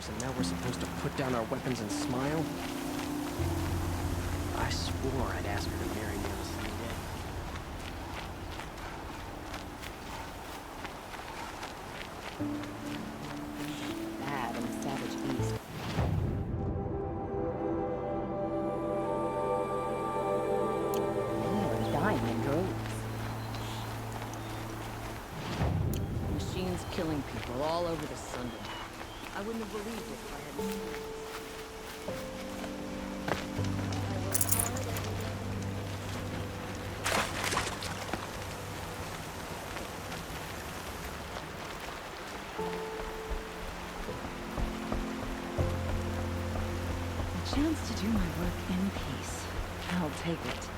soldiers, and now we're supposed to put down our weapons and smile? I swore I'd ask her to marry me on the same day. Bad in the savage east. People are dying in droves. Machines killing people all over the Sunday. I wouldn't have believed it if I hadn't seen it. A chance to do my work in peace. I'll take it.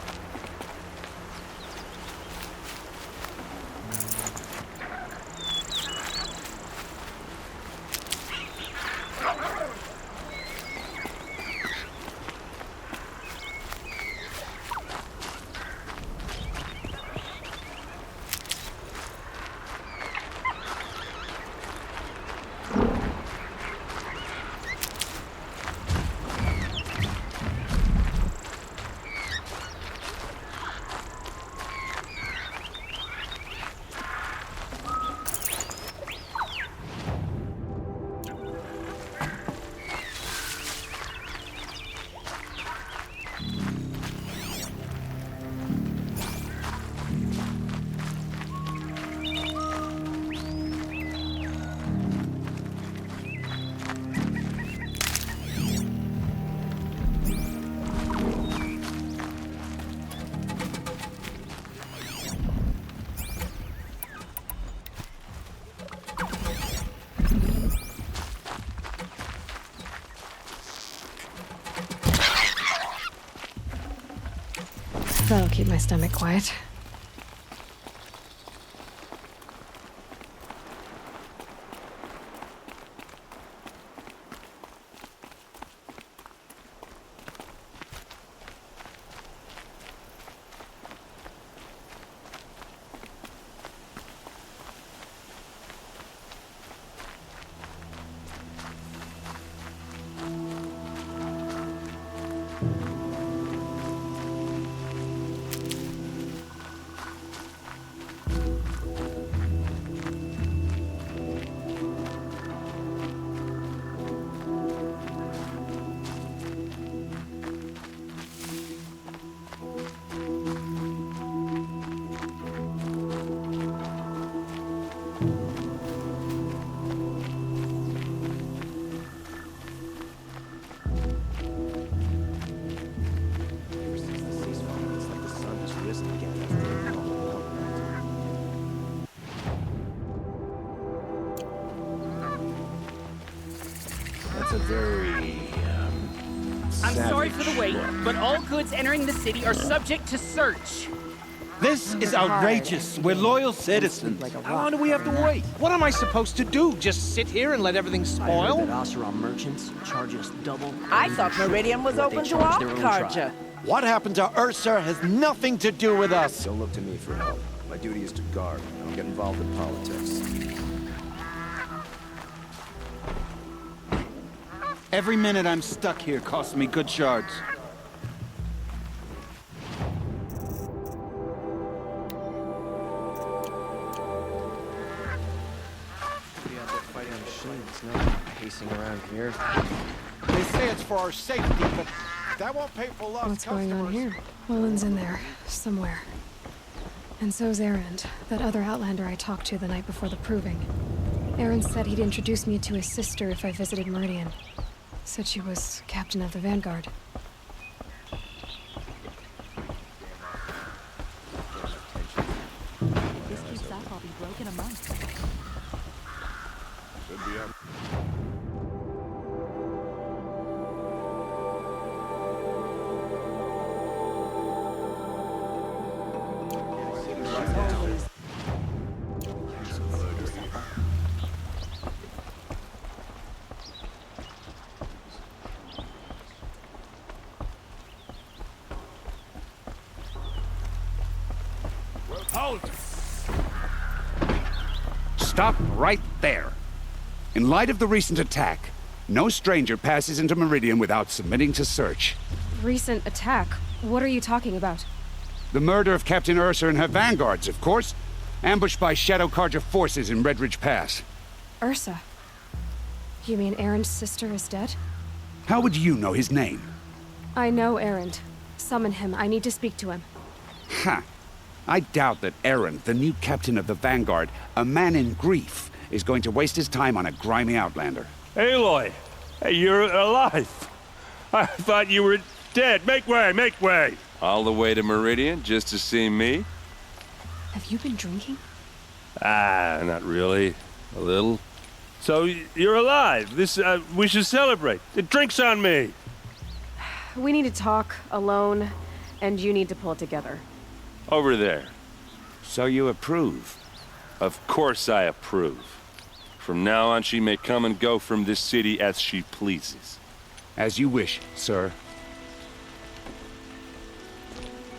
That'll keep my stomach quiet. That's a very, I'm sorry for the savage wait, look. but all goods entering the city are subject to search. This is outrageous. We're loyal citizens. How long do we have to wait? What am I supposed to do? Just sit here and let everything I heard spoil? that Oseram merchants charge us double. I thought Meridian was what they open to charge all their own Carja. tribe. What happened to Ursa has nothing to do with us. Don't look to me for help. My duty is to guard. I don't get involved in politics. Every minute I'm stuck here costs me good shards. We have to fight on machines, not pacing around here. They say it's for our safety, but that won't pay for lost What's going on customers. here? Mullen's in there, somewhere. And so's Erend, that other Outlander I talked to the night before the proving. Erend said he'd introduce me to his sister if I visited Meridian. Said she was captain of the Vanguard. If this keeps up, I'll be broke in a month. Halt! Stop right there. In light of the recent attack, No stranger passes into Meridian without submitting to search. Recent attack? What are you talking about? The murder of Captain Ursa and her vanguards, of course. Ambushed by Shadow Carja forces in Red Ridge Pass. Ursa? You mean Aaron's sister is dead? How would you know his name? I know Aaron. Summon him. I need to speak to him. Ha! I doubt that Aaron, the new captain of the Vanguard, a man in grief, is going to waste his time on a grimy outlander. Aloy! Hey, you're alive! I thought you were dead. Make way, make way! All the way to Meridian just to see me? Have you been drinking? Ah, not really. A little. So, you're alive. We should celebrate. The drink's on me. We need to talk, alone, and you need to pull it together. Over there. So you approve? Of course I approve. From now on, she may come and go from this city as she pleases. As you wish, sir.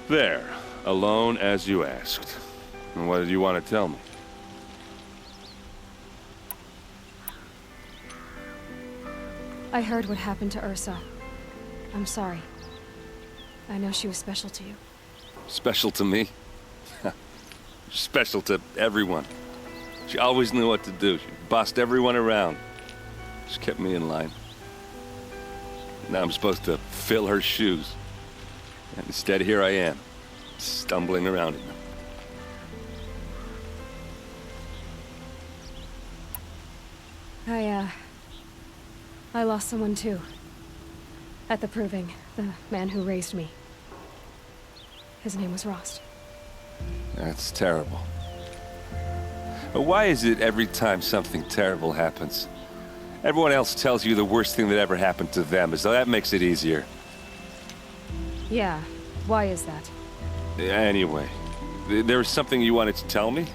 There. Alone as you asked. And what did you want to tell me? I heard what happened to Ursa. I'm sorry. I know she was special to you. Special to me? Special to everyone. She always knew what to do. She bossed everyone around. She kept me in line. Now I'm supposed to fill her shoes. And instead, here I am, stumbling around in them. I lost someone too. At the proving, the man who raised me. His name was Rost. That's terrible. But why is it every time something terrible happens, everyone else tells you the worst thing that ever happened to them, as though that makes it easier? Yeah, why is that? Anyway, there was something you wanted to tell me?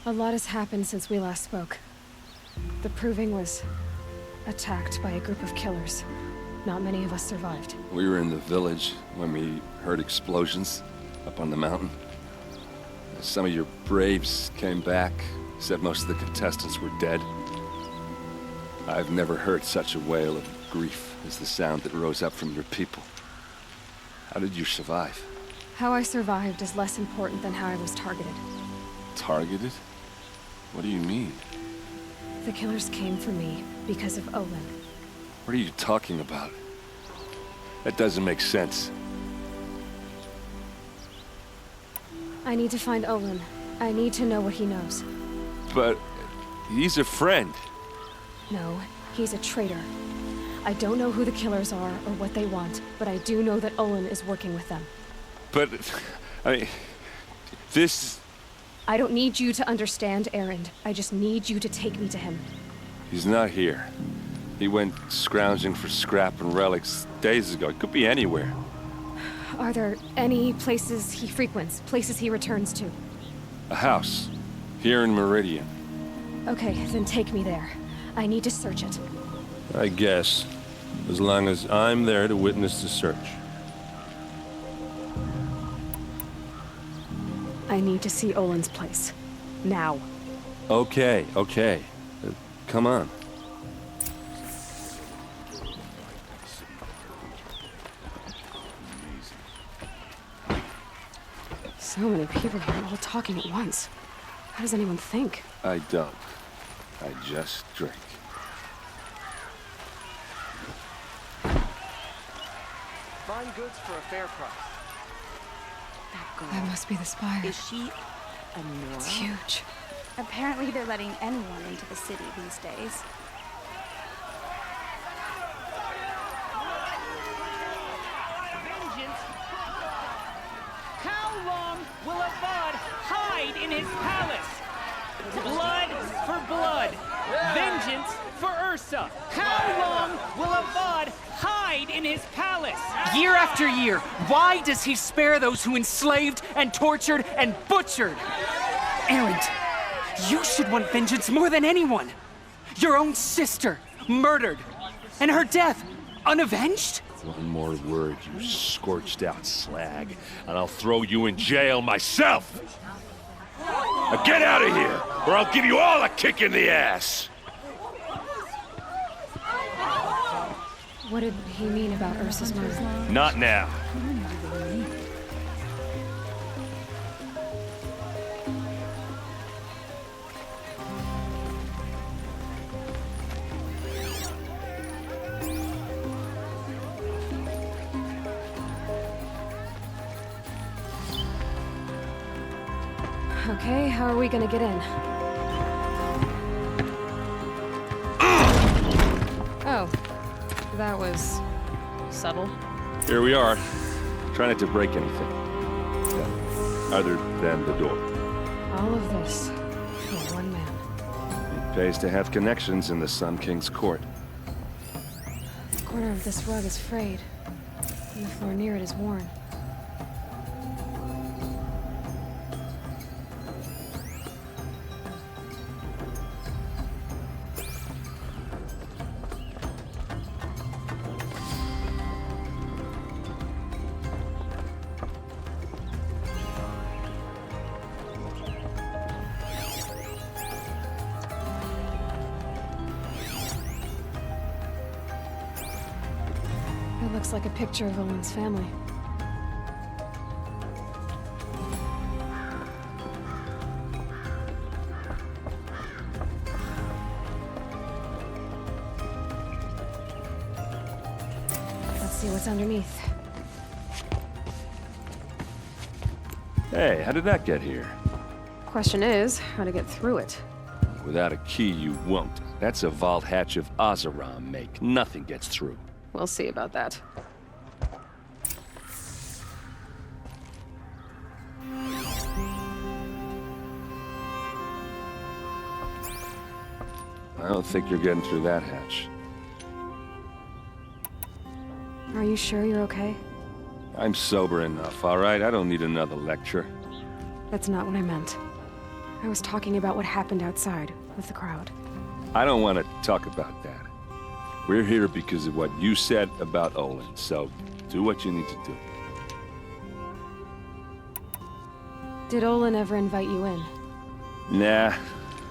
A lot has happened since we last spoke. The proving was attacked by a group of killers. Not many of us survived. We were in the village when we heard explosions up on the mountain. Some of your braves came back, said most of the contestants were dead. I've never heard such a wail of grief as the sound that rose up from your people. How did you survive? How I survived is less important than how I was targeted. Targeted? What do you mean? The killers came for me because of Olin. What are you talking about? That doesn't make sense. I need to find Olin. I need to know what he knows. But he's a friend. No, he's a traitor. I don't know who the killers are or what they want, but I do know that Olin is working with them. But, I mean, this... I don't need you to understand, Erend. I just need you to take me to him. He's not here. He went scrounging for scrap and relics days ago. It could be anywhere. Are there any places he frequents, places he returns to? A house. Here in Meridian. Okay, then take me there. I need to search it. I guess. As long as I'm there to witness the search. I need to see Olin's place. Now. Okay. Come on. So many people here all talking at once. How does anyone think? I don't. I just drink. Fine goods for a fair price. That girl. That must be the spire. Is she a Nora? It's huge. Apparently they're letting anyone into the city these days. Vengeance. How long will a bud hide in his palace? Blood for blood. Vengeance for Ursa. How long will a bud hide in his palace? Year after year, why does he spare those who enslaved and tortured and butchered? Erend, you should want vengeance more than anyone. Your own sister, murdered, and her death, unavenged? One more word, you scorched out slag, and I'll throw you in jail myself! Now get out of here, or I'll give you all a kick in the ass! What did he mean about Ursa's murder? Not now. Okay, how are we gonna get in? Oh, that was subtle. Here we are. Try not to break anything. Other than the door. All of this for one man. It pays to have connections in the Sun King's court. The corner of this rug is frayed, and the floor near it is worn. It looks like a picture of Owen's family. Let's see what's underneath. Hey, how did that get here? Question is, how to get through it. Without a key, you won't. That's a vault hatch of Oseram make. Nothing gets through. We'll see about that. I don't think you're getting through that hatch. Are you sure you're okay? I'm sober enough, all right? I don't need another lecture. That's not what I meant. I was talking about what happened outside with the crowd. I don't want to talk about that. We're here because of what you said about Olin, so do what you need to do. Did Olin ever invite you in? Nah.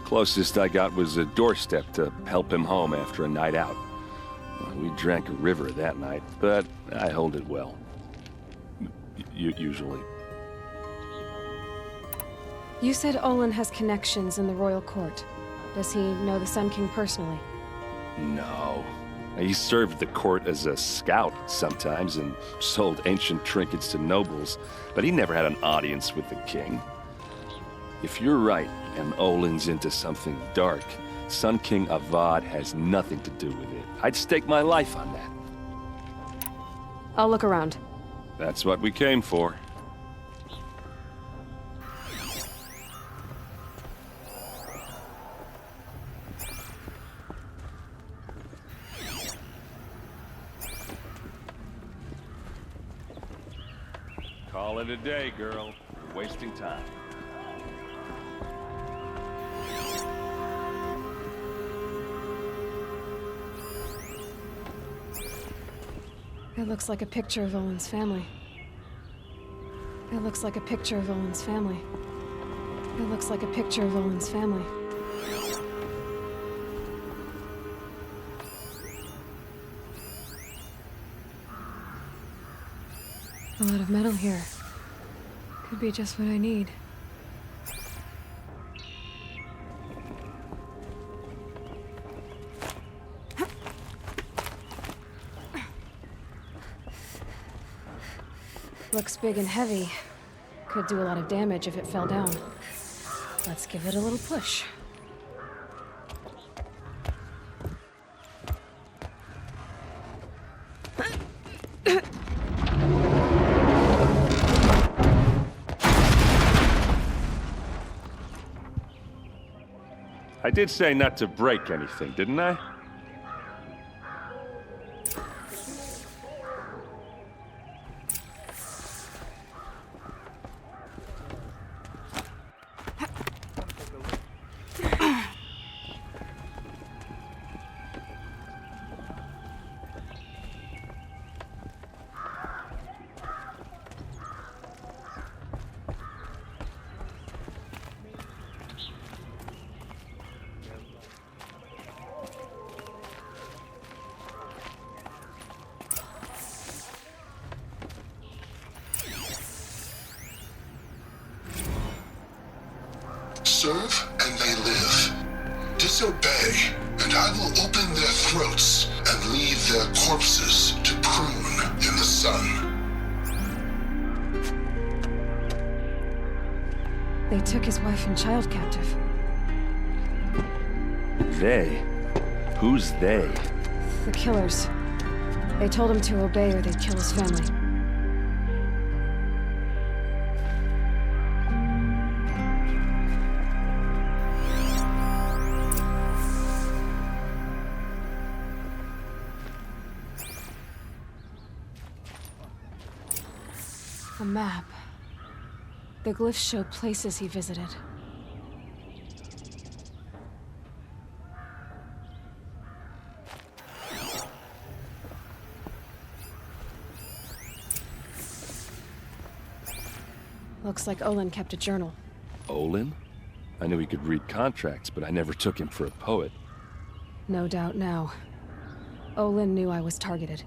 Closest I got was a doorstep to help him home after a night out. Well, we drank a river that night, but I hold it well. Usually. You said Olin has connections in the royal court. Does he know the Sun King personally? No. He served the court as a scout sometimes and sold ancient trinkets to nobles, but he never had an audience with the king. If you're right, and Olin's into something dark, Sun King Avad has nothing to do with it. I'd stake my life on that. I'll look around. That's what we came for. Call it a day, girl. You're wasting time. It looks like a picture of Owen's family. It looks like a picture of Owen's family. It looks like a picture of Owen's family. A lot of metal here. Could be just what I need. Looks big and heavy. Could do a lot of damage if it fell down. Let's give it a little push. I did say not to break anything, didn't I? serve and they live. Disobey, and I will open their throats and leave their corpses to prune in the sun. They took his wife and child captive. They? Who's they? The killers. They told him to obey or they'd kill his family. A map. The glyphs show places he visited. Looks like Olin kept a journal. Olin? I knew he could read contracts, but I never took him for a poet. No doubt now. Olin knew I was targeted.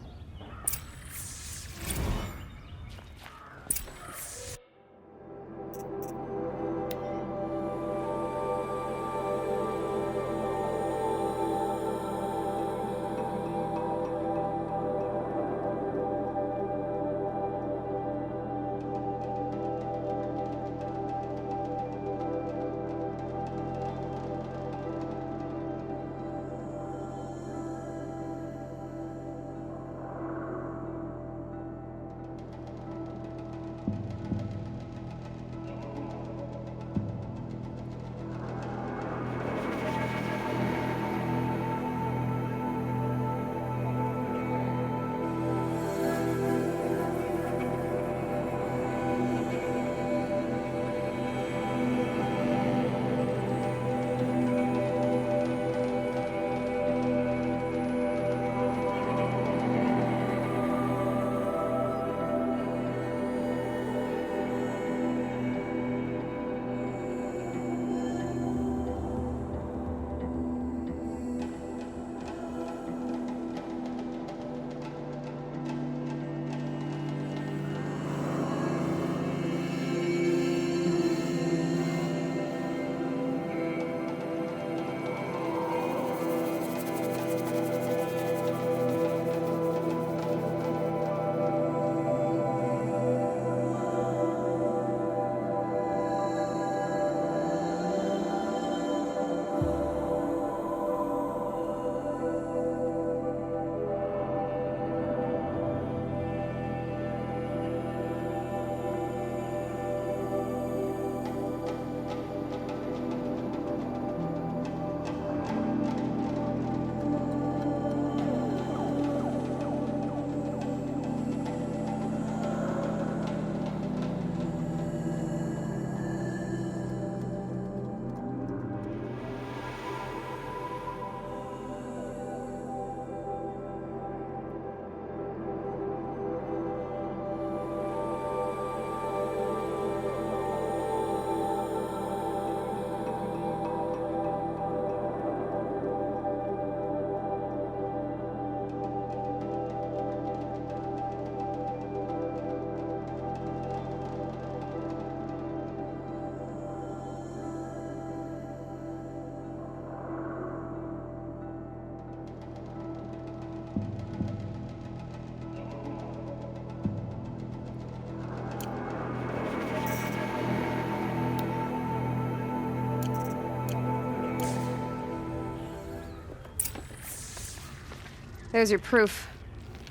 There's your proof.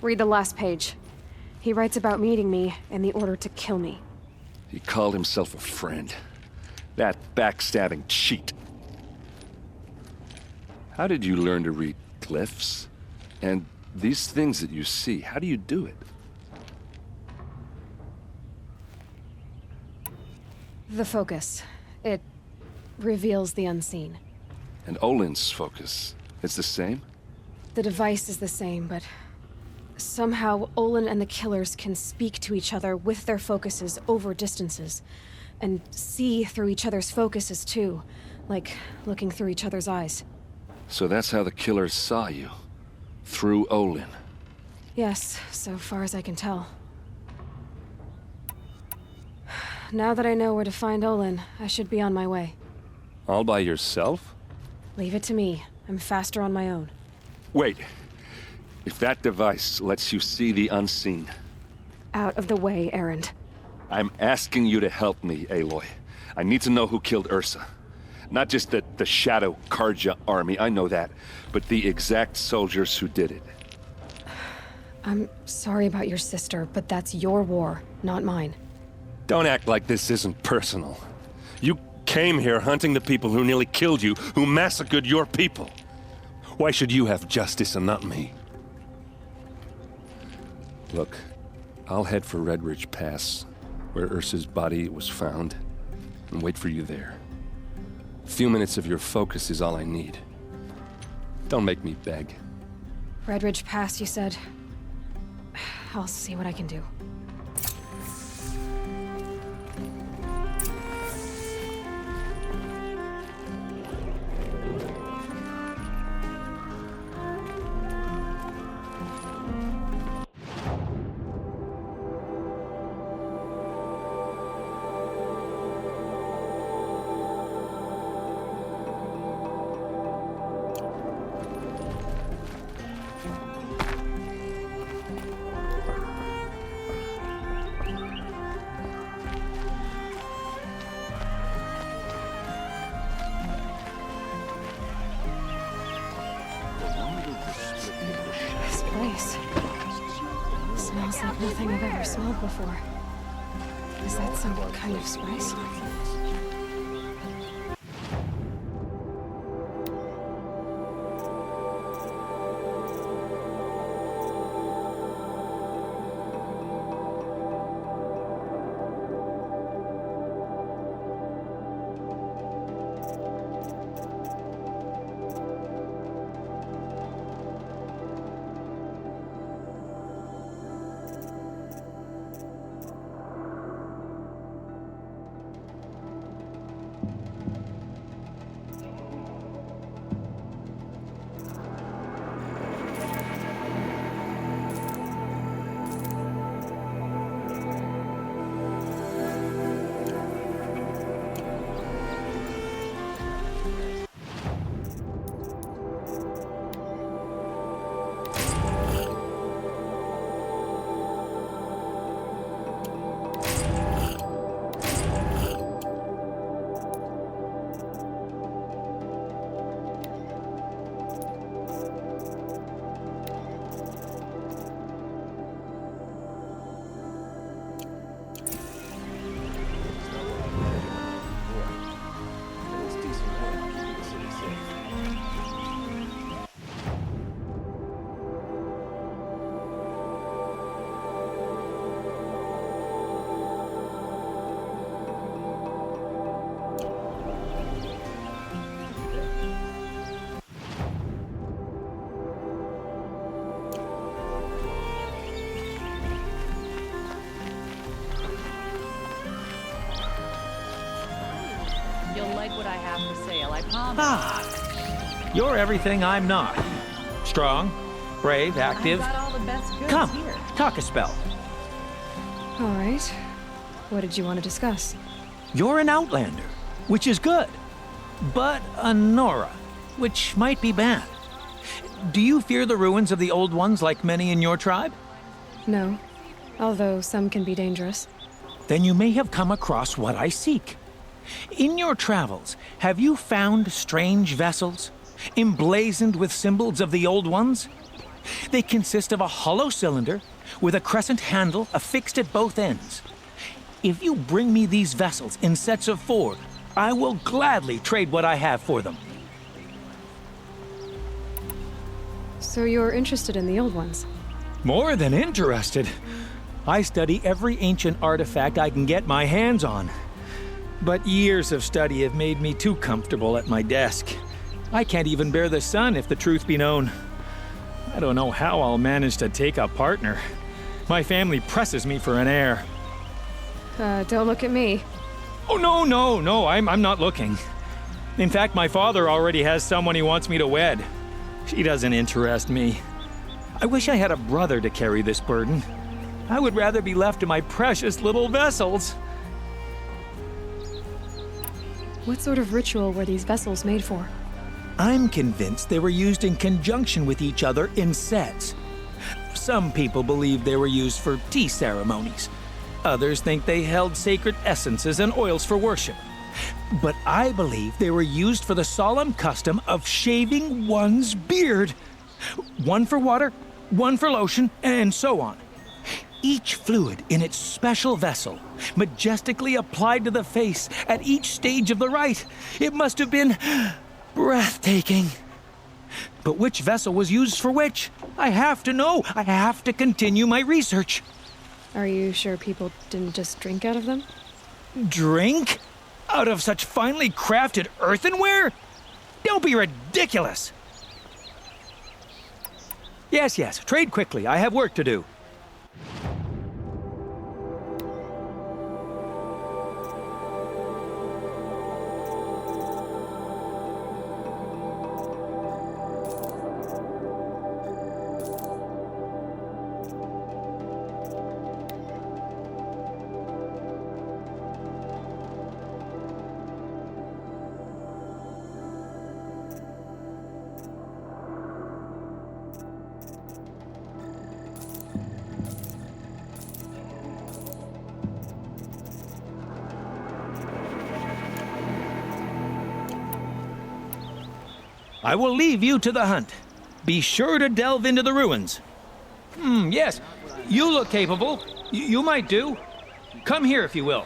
Read the last page. He writes about meeting me and the order to kill me. He called himself a friend. That backstabbing cheat. How did you learn to read glyphs? And these things that you see, how do you do it? The focus. It reveals the unseen. And Olin's focus, it's the same? The device is the same, but somehow Olin and the killers can speak to each other with their focuses over distances, and see through each other's focuses too, like looking through each other's eyes. So that's how the killers saw you? Through Olin? Yes, so far as I can tell. Now that I know where to find Olin, I should be on my way. All by yourself? Leave it to me. I'm faster on my own. Wait. If that device lets you see the unseen... Out of the way, Erend. I'm asking you to help me, Aloy. I need to know who killed Ursa. Not just the Shadow Karja army, I know that, but the exact soldiers who did it. I'm sorry about your sister, but that's your war, not mine. Don't act like this isn't personal. You came here hunting the people who nearly killed you, who massacred your people. Why should you have justice and not me? Look, I'll head for Red Ridge Pass, where Ursa's body was found, and wait for you there. A few minutes of your focus is all I need. Don't make me beg. Red Ridge Pass, you said? I'll see what I can do. Smells like nothing I've ever smelled before. Is that some kind of spice? You'll like what I have for sale, I promise. Ah, you're everything I'm not. Strong, brave, active. I've got all the best goods Come, here. talk a spell. All right. What did you want to discuss? You're an outlander, which is good. But a Nora, which might be bad. Do you fear the ruins of the old ones like many in your tribe? No, although some can be dangerous. Then you may have come across what I seek. In your travels, have you found strange vessels, emblazoned with symbols of the old ones? They consist of a hollow cylinder with a crescent handle affixed at both ends. If you bring me these vessels in sets of 4, I will gladly trade what I have for them. So you're interested in the old ones? More than interested. I study every ancient artifact I can get my hands on. But years of study have made me too comfortable at my desk. I can't even bear the sun, if the truth be known. I don't know how I'll manage to take a partner. My family presses me for an heir. Don't look at me. Oh, no, I'm not looking. In fact, my father already has someone he wants me to wed. She doesn't interest me. I wish I had a brother to carry this burden. I would rather be left to my precious little vessels. What sort of ritual were these vessels made for? I'm convinced they were used in conjunction with each other in sets. Some people believe they were used for tea ceremonies. Others think they held sacred essences and oils for worship. But I believe they were used for the solemn custom of shaving one's beard. One for water, one for lotion, and so on. Each fluid in its special vessel, majestically applied to the face at each stage of the rite. It must have been breathtaking. But which vessel was used for which? I have to know. I have to continue my research. Are you sure people didn't just drink out of them? Drink? Out of such finely crafted earthenware? Don't be ridiculous. Yes, trade quickly. I have work to do. I will leave you to the hunt. Be sure to delve into the ruins. Yes, you look capable. You might do. Come here if you will.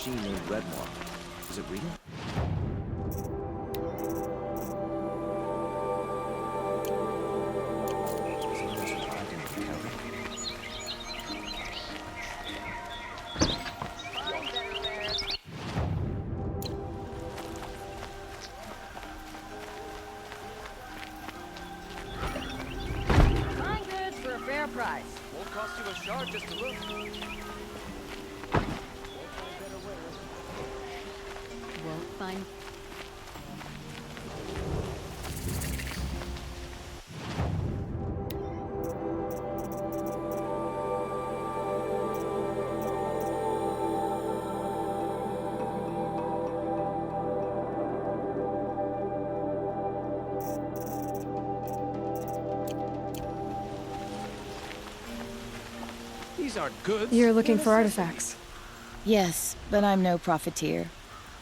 machine named Redmore. Is it real? prize. Won't cost you a shard just to look. Won't find. These aren't goods. You're looking for artifacts. Yes, but I'm no profiteer.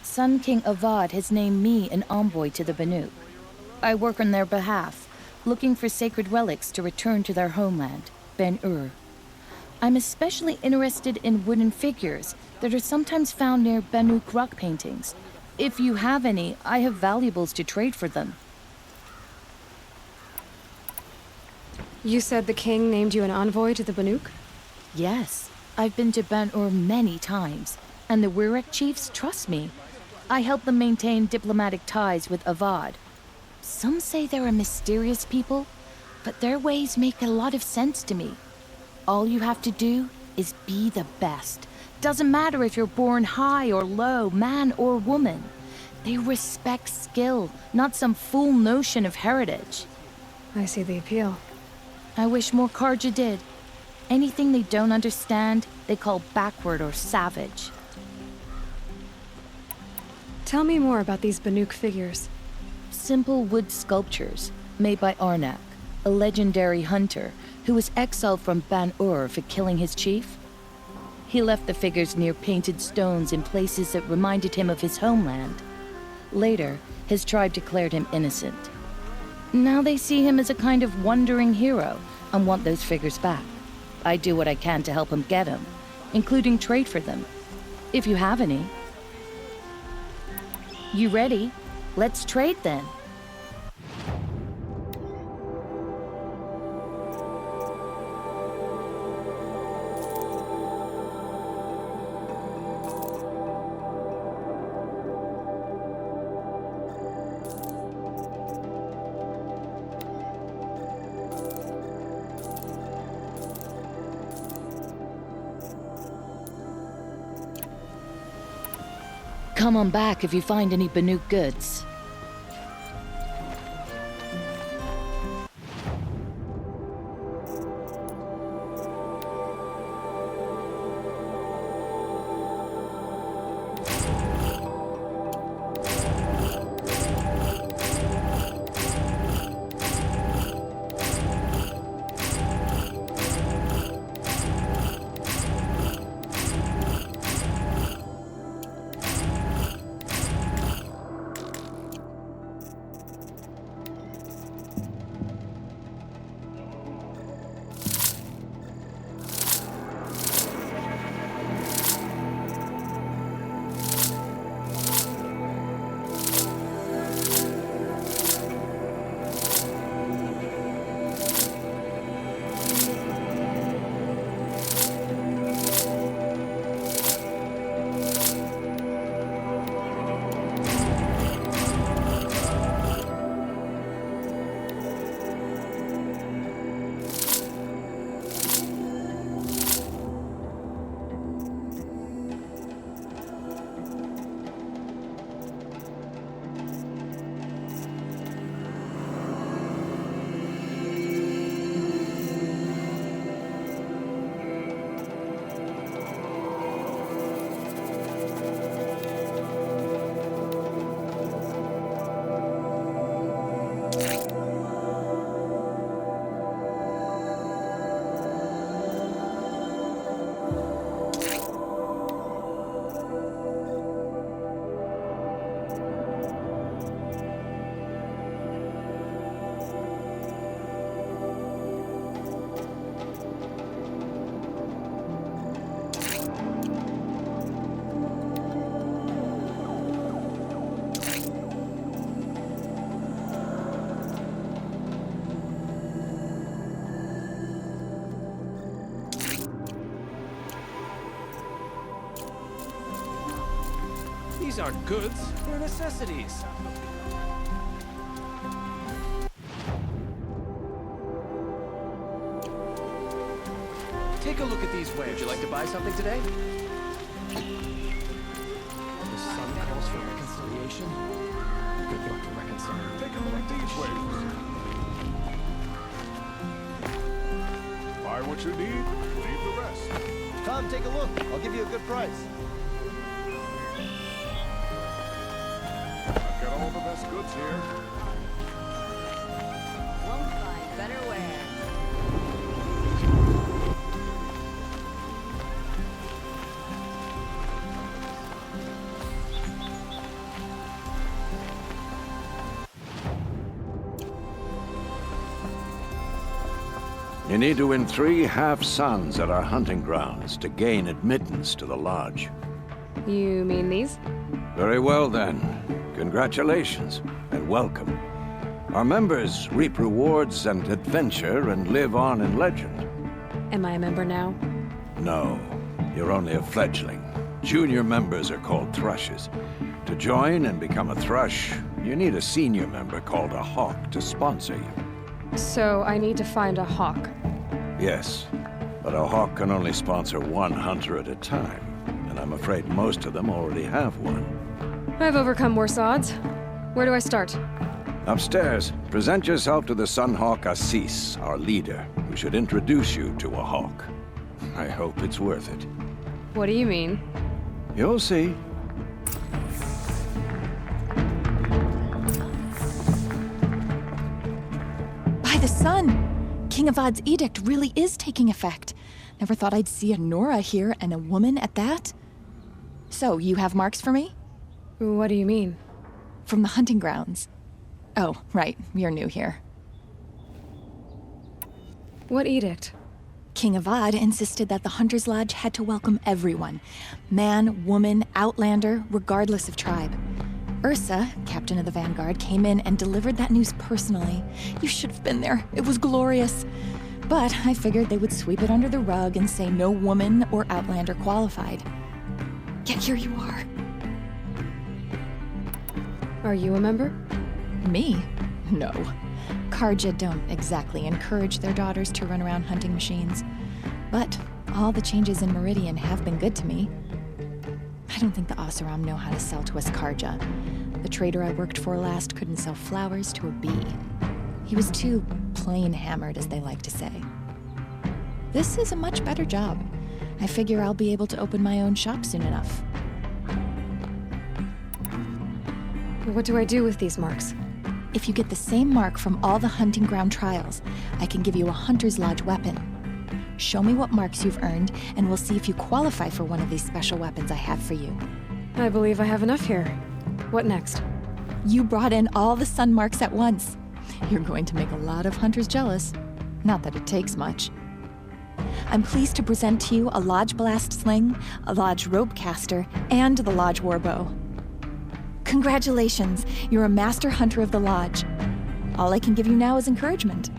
Sun King Avad has named me an envoy to the Banuk. I work on their behalf, looking for sacred relics to return to their homeland, Ben-Ur. I'm especially interested in wooden figures that are sometimes found near Banuk rock paintings. If you have any, I have valuables to trade for them. You said the king named you an envoy to the Banuk? Yes, I've been to Ben-Ur many times, and the Wirek chiefs trust me. I help them maintain diplomatic ties with Avad. Some say they're a mysterious people, but their ways make a lot of sense to me. All you have to do is be the best. Doesn't matter if you're born high or low, man or woman. They respect skill, not some fool notion of heritage. I see the appeal. I wish more Karja did. Anything they don't understand, they call backward or savage. Tell me more about these Banuk figures. Simple wood sculptures made by Arnak, a legendary hunter who was exiled from Ban-Ur for killing his chief. He left the figures near painted stones in places that reminded him of his homeland. Later, his tribe declared him innocent. Now they see him as a kind of wandering hero and want those figures back. I do what I can to help him get them, including trade for them, if you have any. You ready? Let's trade then. Come on back if you find any Banuk goods. These aren't goods, they're necessities. Take a look at these wares. Would you like to buy something today? The sun calls for reconciliation. Good luck to reconcile. Take a look at these wares. Buy what you need, leave the rest. Come, take a look. I'll give you a good price. I've got all the best goods here. Won't find better wear. You need to win 3 half-suns at our hunting grounds to gain admittance to the lodge. You mean these? Very well, then. Congratulations, and welcome. Our members reap rewards and adventure and live on in legend. Am I a member now? No, you're only a fledgling. Junior members are called thrushes. To join and become a thrush, you need a senior member called a hawk to sponsor you. So I need to find a hawk. Yes, but a hawk can only sponsor 1 hunter at a time, and I'm afraid most of them already have one. I've overcome worse odds. Where do I start? Upstairs, present yourself to the Sunhawk Assis, our leader, who should introduce you to a hawk. I hope it's worth it. What do you mean? You'll see. By the sun! King Avad's edict really is taking effect. Never thought I'd see a Nora here, and a woman at that. So, you have marks for me? What do you mean? From the hunting grounds. Oh, right, you're new here. What edict? King Avad insisted that the Hunter's Lodge had to welcome everyone. Man, woman, outlander, regardless of tribe. Ursa, captain of the Vanguard, came in and delivered that news personally. You should have been there. It was glorious. But I figured they would sweep it under the rug and say no woman or outlander qualified. Yet here you are. Are you a member? Me? No. Karja don't exactly encourage their daughters to run around hunting machines. But all the changes in Meridian have been good to me. I don't think the Oseram know how to sell to us Karja. The trader I worked for last couldn't sell flowers to a bee. He was too plain hammered, as they like to say. This is a much better job. I figure I'll be able to open my own shop soon enough. What do I do with these marks? If you get the same mark from all the hunting ground trials, I can give you a Hunter's Lodge weapon. Show me what marks you've earned, and we'll see if you qualify for one of these special weapons I have for you. I believe I have enough here. What next? You brought in all the sun marks at once. You're going to make a lot of hunters jealous. Not that it takes much. I'm pleased to present to you a Lodge Blast Sling, a Lodge Rope Caster, and the Lodge Warbow. Congratulations, you're a master hunter of the Lodge. All I can give you now is encouragement.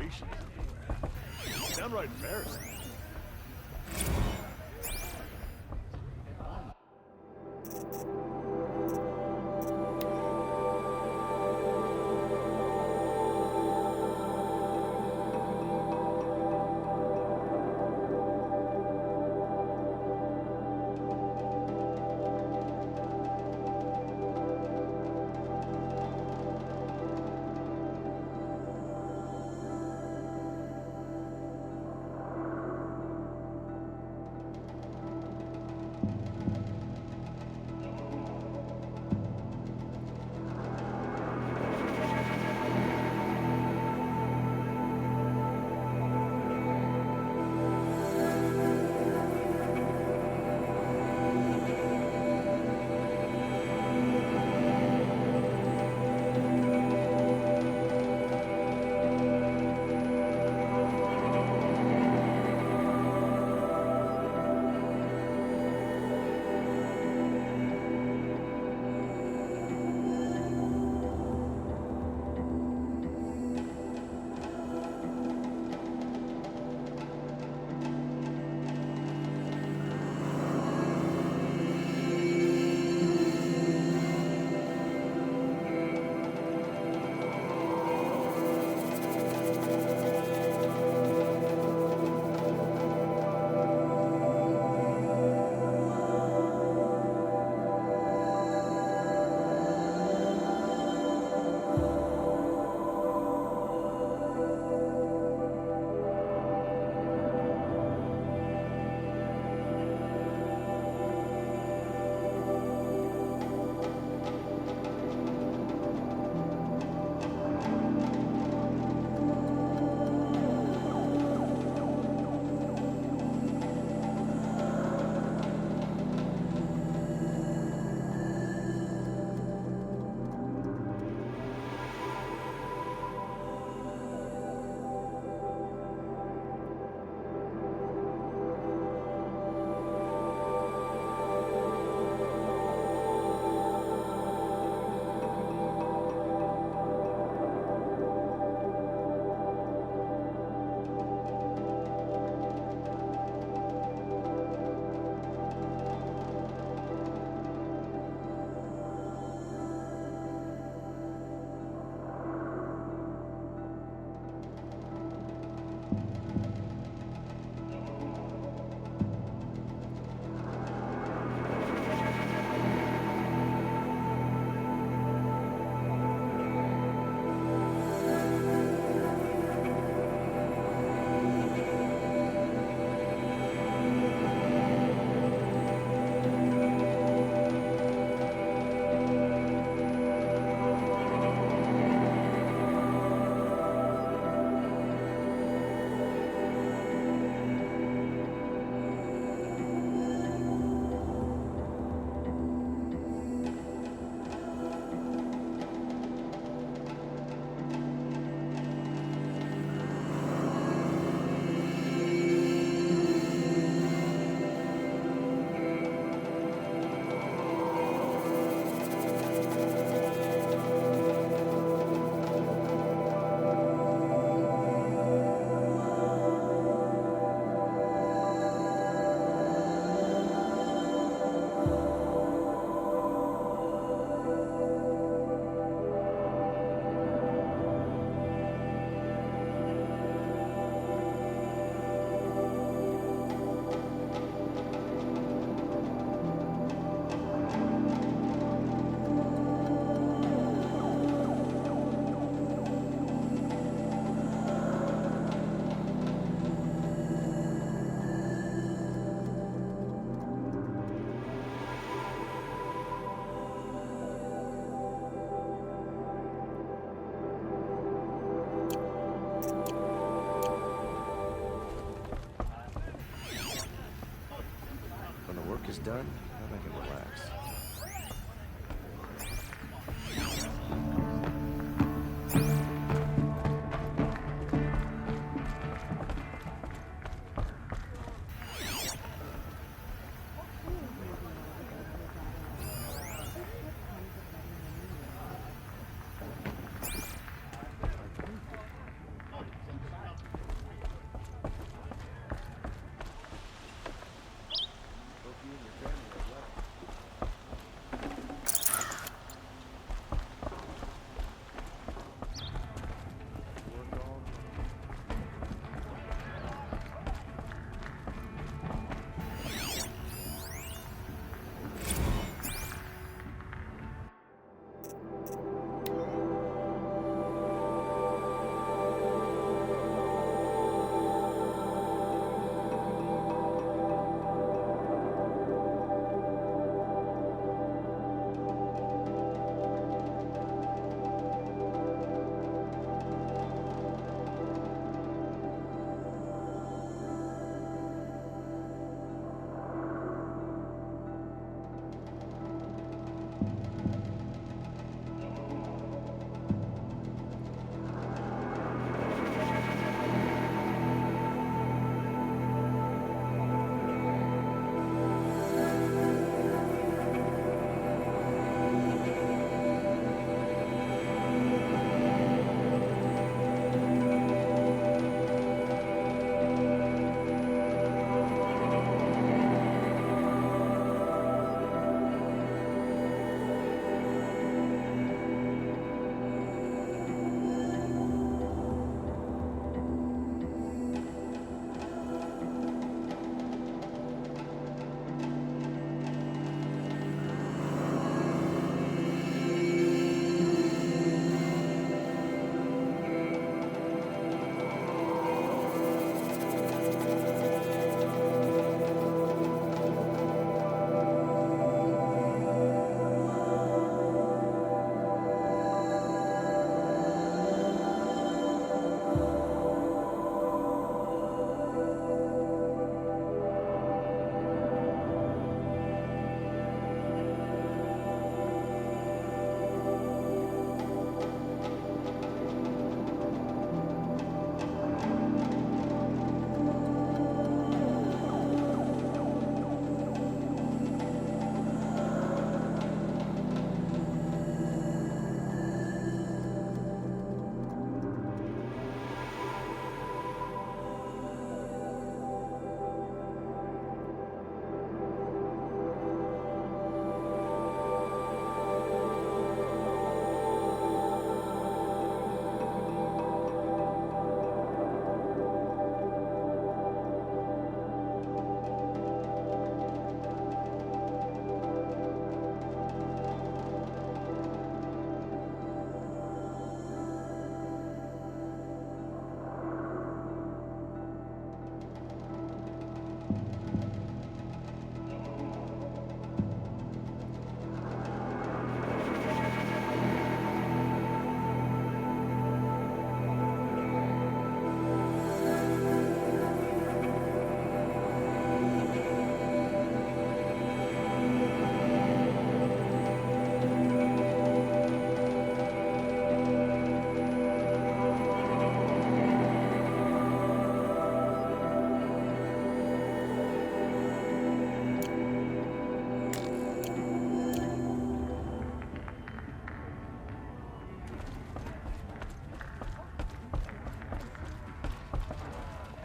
reputation. Downright embarrassing. is done, then I can relax.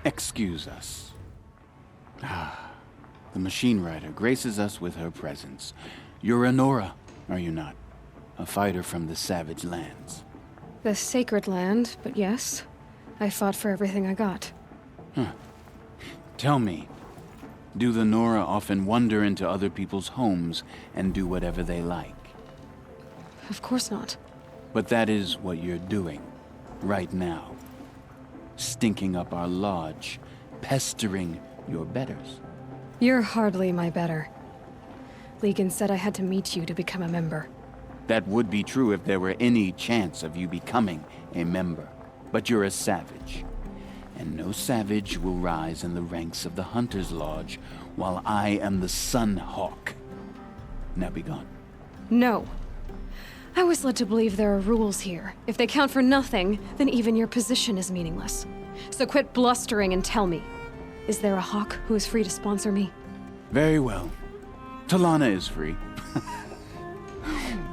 Excuse us. The machine rider graces us with her presence. You're a Nora, are you not? A fighter from the savage lands. The sacred land, but yes. I fought for everything I got. Huh. Tell me, do the Nora often wander into other people's homes and do whatever they like? Of course not. But that is what you're doing, right now. Stinking up our lodge, pestering your betters. You're hardly my better. Legan said I had to meet you to become a member. That would be true if there were any chance of you becoming a member. But you're a savage. And no savage will rise in the ranks of the Hunter's Lodge while I am the Sun Hawk. Now be gone. No. I was led to believe there are rules here. If they count for nothing, then even your position is meaningless. So quit blustering and tell me. Is there a hawk who is free to sponsor me? Very well. Tulaidona is free.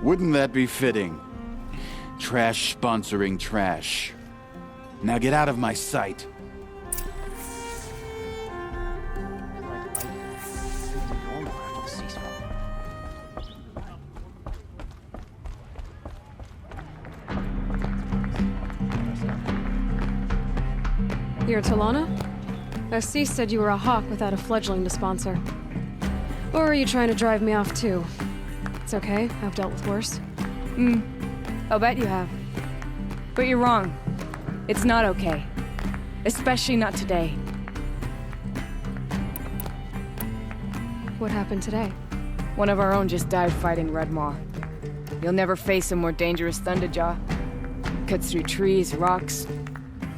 Wouldn't that be fitting? Trash sponsoring trash. Now get out of my sight. You're Tulaidona? Assis said you were a hawk without a fledgling to sponsor. Or are you trying to drive me off too? It's okay, I've dealt with worse. I'll bet you have. But you're wrong. It's not okay. Especially not today. What happened today? One of our own just died fighting Red Maw. You'll never face a more dangerous Thunderjaw. Cuts through trees, rocks,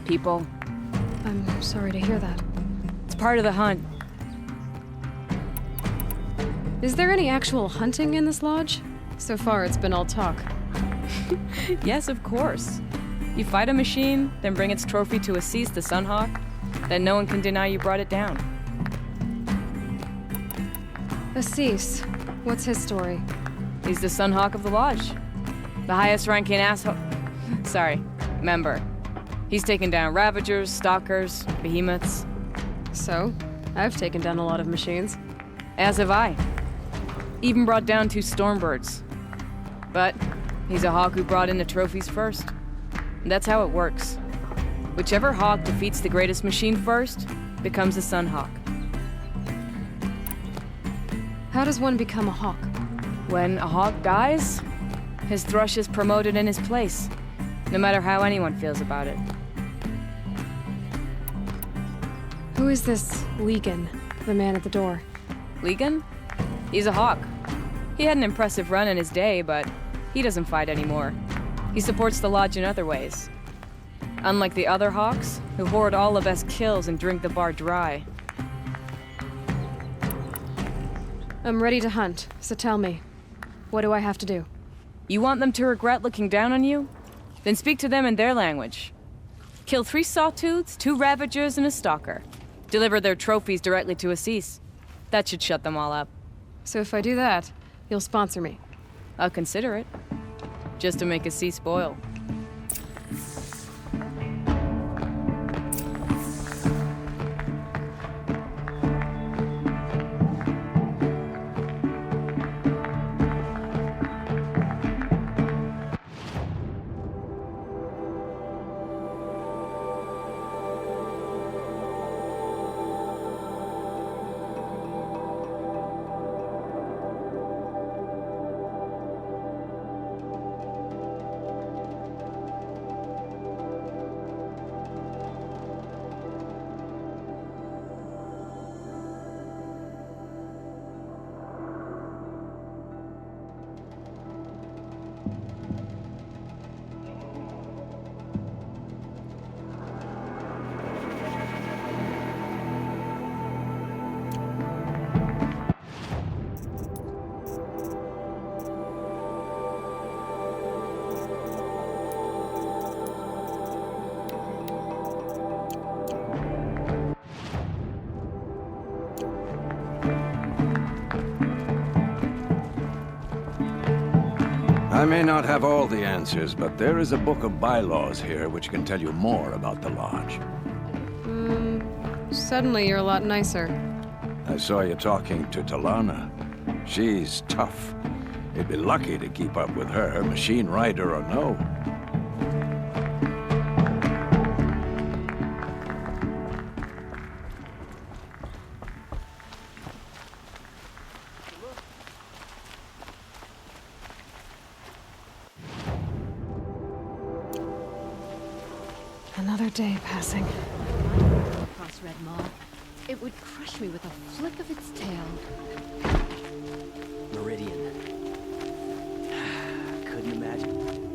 people. I'm sorry to hear that. It's part of the hunt. Is there any actual hunting in this lodge? So far, it's been all talk. Yes, of course. You fight a machine, then bring its trophy to Assis the Sunhawk, then no one can deny you brought it down. Assis, what's his story? He's the Sunhawk of the Lodge. The highest ranking member. He's taken down Ravagers, Stalkers, Behemoths. So, I've taken down a lot of machines. As have I. Even brought down 2 Stormbirds. But he's a hawk who brought in the trophies first. And that's how it works. Whichever hawk defeats the greatest machine first becomes a Sunhawk. How does one become a hawk? When a hawk dies, his thrush is promoted in his place, no matter how anyone feels about it. Who is this Legan, the man at the door? Legan? He's a hawk. He had an impressive run in his day, but he doesn't fight anymore. He supports the lodge in other ways. Unlike the other hawks, who hoard all the best kills and drink the bar dry. I'm ready to hunt, so tell me, what do I have to do? You want them to regret looking down on you? Then speak to them in their language. Kill 3 Sawtooths, 2 Ravagers, and a Stalker. Deliver their trophies directly to Assis. That should shut them all up. So if I do that, you'll sponsor me? I'll consider it. Just to make Assis spoil. I may not have all the answers, but there is a book of bylaws here which can tell you more about the lodge. Suddenly you're a lot nicer. I saw you talking to Tulaudona. She's tough. You'd be lucky to keep up with her, machine rider or no. Another day passing. Across Red Maw, it would crush me with a flick of its tail. Meridian. Couldn't imagine.